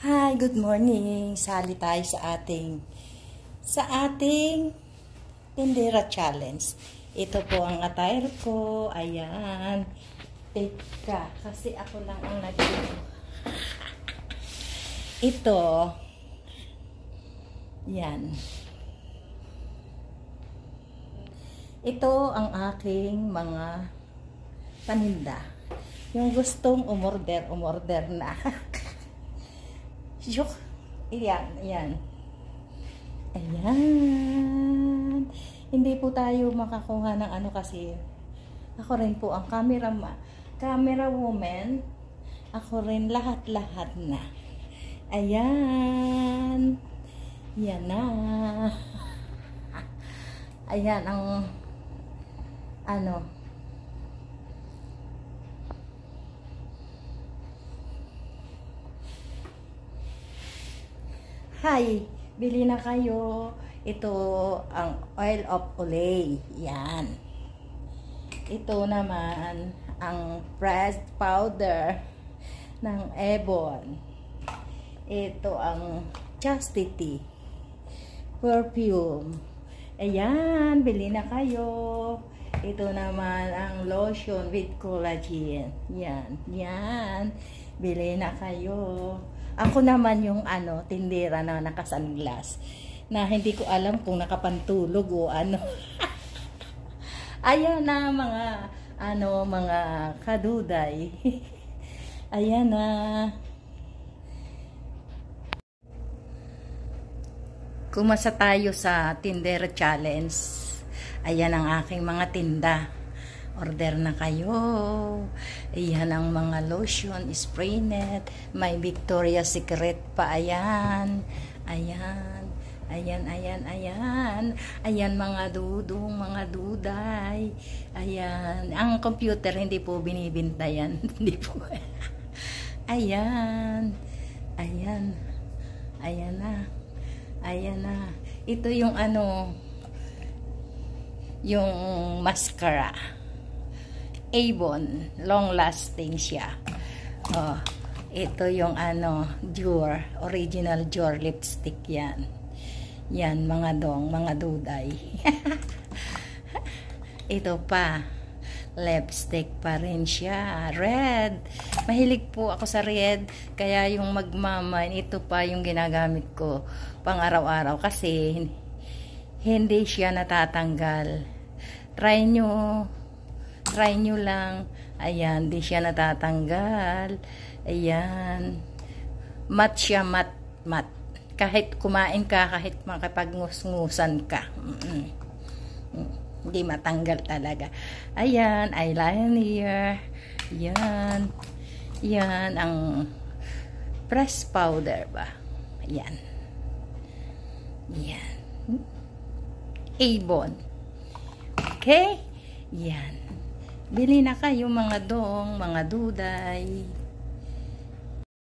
Hi, good morning. Sali tayo sa ating Tindera Challenge. Ito po ang attire ko. Ayan. Teka, kasi ako lang ang nagdito. Ito. Yan. Ito ang aking mga paninda. Yung gustong umorder na. Yuk. Ayan. Hindi po tayo makakuha ng ano kasi ako rin po ang camera woman. Ako rin lahat na. Ayan. Yan na. Ayan ang ano. Hi, bili na kayo. Ito ang oil of Olay. Yan. Ito naman ang pressed powder ng Ebon. Ito ang Chastity perfume. Ayan, bili na kayo. Ito naman ang lotion with collagen. Yan. Bili na kayo. Ako naman yung tindera na nakasunglass na hindi ko alam kung nakapantulog o ano. Ayan na mga kaduday. Ayan na. Kumasa tayo sa Tindera Challenge. Ayan ang aking mga tinda. Order na kayo. Ayan ang mga lotion, spray net. May Victoria's Secret pa. Ayan. Ayan mga dudong, mga duday. Ayan. Ang computer hindi po binibinta yan. Hindi po. Ayan na. Ito yung yung mascara. Avon, long lasting siya. Oh, ito yung Dior, original Dior lipstick yan. Yan mga duday. Ito pa, lipstick pa rin siya, red. Mahilig po ako sa red, kaya yung magmamain, ito pa yung ginagamit ko pang araw-araw kasi hindi siya natatanggal. Try nyo lang. Ayan, di siya natatanggal. Ayan. Mat siya, mat. Kahit kumain ka, kahit makipag-ngus-ngusan ka. Hindi matanggal talaga. Ayan, eyeliner. Yan ang press powder ba? Yan. Avon. Okay? Yan. Bili na kayo mga dong, mga duday.